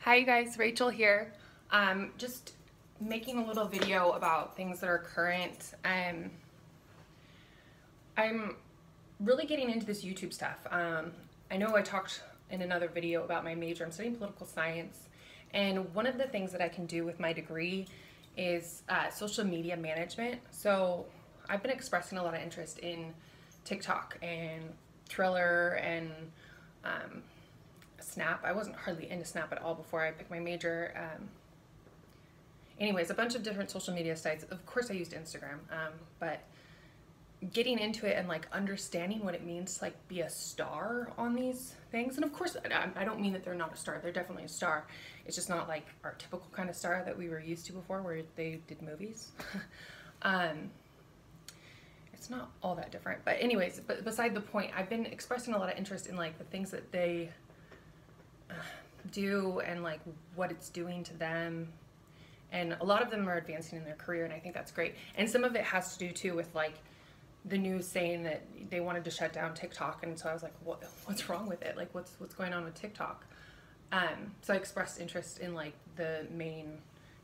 Hi you guys, Rachel here. Just making a little video about things that are current. I'm really getting into this YouTube stuff. I know I talked in another video about my major. I'm studying political science, and one of the things that I can do with my degree is social media management. So I've been expressing a lot of interest in TikTok and Triller and Snap. I wasn't hardly into Snap at all before I picked my major. Anyways, a bunch of different social media sites. Of course I used Instagram, but getting into it and like understanding what it means to like be a star on these things. And of course I don't mean that they're not a star. They're definitely a star. It's just not like our typical kind of star that we were used to before where they did movies. It's not all that different. But anyways, but beside the point, I've been expressing a lot of interest in like the things that they do and like what it's doing to them. And a lot of them are advancing in their career, and I think that's great. And some of it has to do too with like the news saying that they wanted to shut down TikTok, and so I was like, what's wrong with it? Like what's going on with TikTok? So I expressed interest in like the main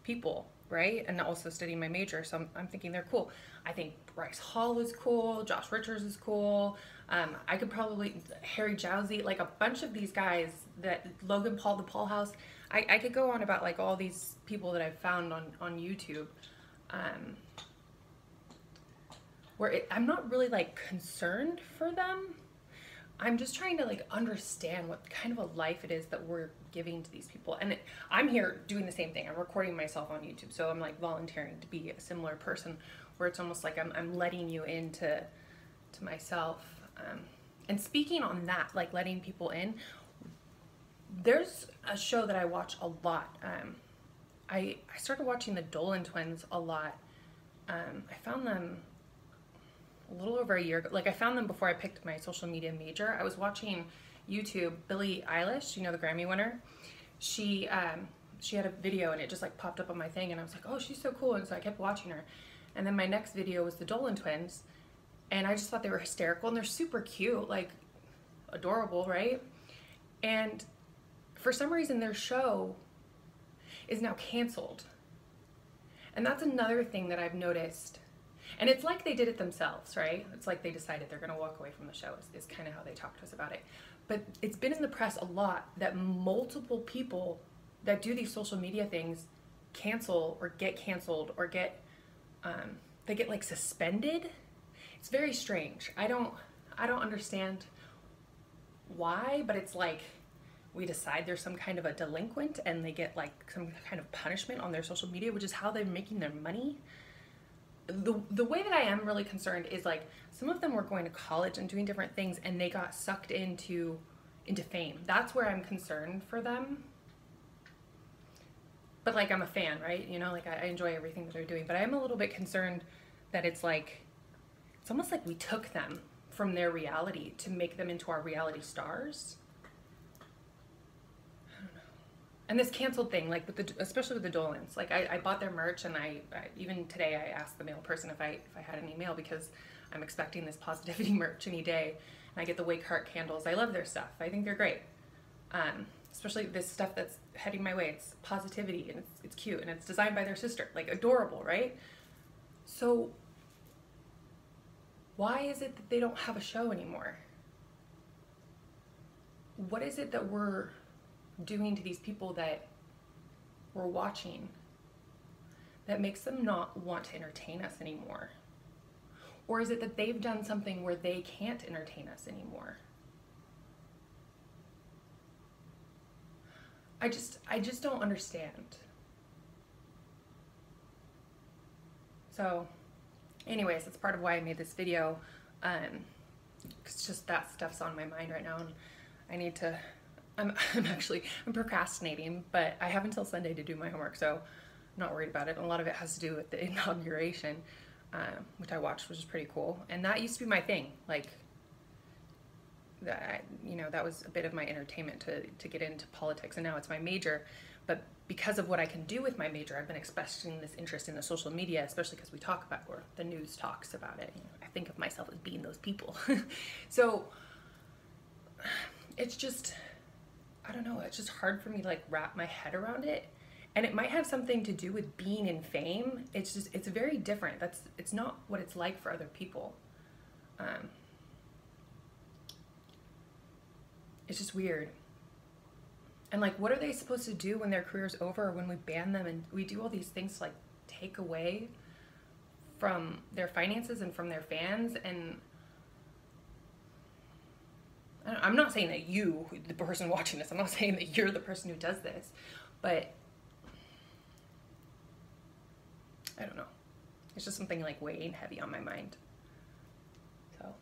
people, right? And also studying my major, so I'm thinking they're cool. I think Bryce Hall is cool, Josh Richards is cool. I could probably, Harry Jowsey, like a bunch of these guys, that Logan Paul, the Paul House. I could go on about like all these people that I've found on YouTube. I'm not really like concerned for them. I'm just trying to like understand what kind of a life it is that we're giving to these people. And I'm here doing the same thing. I'm recording myself on YouTube, so I'm like volunteering to be a similar person, where it's almost like I'm letting you into myself. And speaking on that, like letting people in, there's a show that I watch a lot. I started watching the Dolan Twins a lot. I found them a little over a year ago. Like I found them before I picked my social media major. I was watching YouTube. Billie Eilish, you know, the Grammy winner. She had a video and it just like popped up on my thing, and I was like, oh, she's so cool. And so I kept watching her. And then my next video was the Dolan Twins, and I just thought they were hysterical, and they're super cute, like adorable, right? And for some reason their show is now canceled. And that's another thing that I've noticed. And it's like they did it themselves, right? It's like they decided they're gonna walk away from the show, is kind of how they talked to us about it. But it's been in the press a lot that multiple people that do these social media things cancel or get canceled or get, they get like suspended. It's very strange. I don't understand why, but it's like we decide there's some kind of a delinquent and they get like some kind of punishment on their social media, which is how they're making their money. The way that I am really concerned is like some of them were going to college and doing different things, and they got sucked into fame. That's where I'm concerned for them. But like I'm a fan, right? You know, like I enjoy everything that they're doing, but I am a little bit concerned that it's almost like we took them from their reality to make them into our reality stars. I don't know. And this canceled thing, like especially with the Dolans, like I bought their merch, and I even today I asked the mail person if I had any mail, because I'm expecting this positivity merch any day. And I get the Wake Heart candles. I love their stuff. I think they're great. Especially this stuff that's heading my way. It's positivity, and it's cute, and it's designed by their sister. Like adorable, right? So why is it that they don't have a show anymore? What is it that we're doing to these people that we're watching that makes them not want to entertain us anymore? Or is it that they've done something where they can't entertain us anymore? I just don't understand. So anyways, that's part of why I made this video. It's just that stuff's on my mind right now, and I need to, I'm procrastinating, but I have until Sunday to do my homework, so I'm not worried about it. And a lot of it has to do with the inauguration, which I watched, which is pretty cool. And that used to be my thing, like that, you know, that was a bit of my entertainment to get into politics, and now it's my major. But because of what I can do with my major, I've been expressing this interest in the social media, especially because we talk about, or the news talks about it. You know, I think of myself as being those people. So it's just, I don't know, it's just hard for me to like wrap my head around it. And it might have something to do with being in fame. It's just, it's very different. It's not what it's like for other people. It's just weird. And like, what are they supposed to do when their career's over, or when we ban them and we do all these things to like take away from their finances and from their fans? And I'm not saying that you, the person watching this, I'm not saying that you're the person who does this, but I don't know. It's just something like weighing heavy on my mind. So,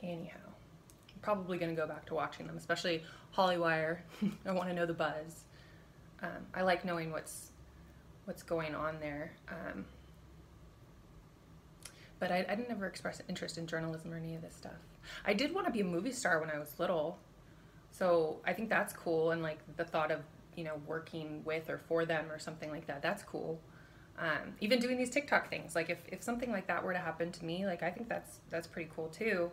anyhow, I'm probably going to go back to watching them, especially Hollywire. I want to know the buzz. I like knowing what's going on there. But I didn't ever express interest in journalism or any of this stuff. I did want to be a movie star when I was little. So I think that's cool. And like the thought of, you know, working with or for them or something like that, that's cool. Even doing these TikTok things, like if something like that were to happen to me, like I think that's pretty cool too.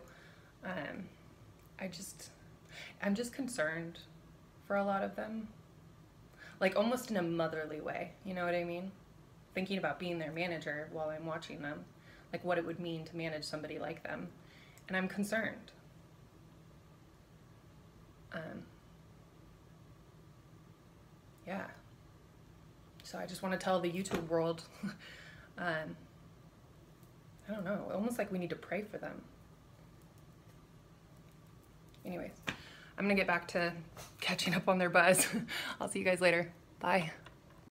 I'm just concerned for a lot of them, like almost in a motherly way, you know what I mean? Thinking about being their manager while I'm watching them, like what it would mean to manage somebody like them, and I'm concerned. Yeah. So I just want to tell the YouTube world, I don't know, almost like we need to pray for them. Anyways, I'm gonna get back to catching up on their buzz. I'll see you guys later. Bye.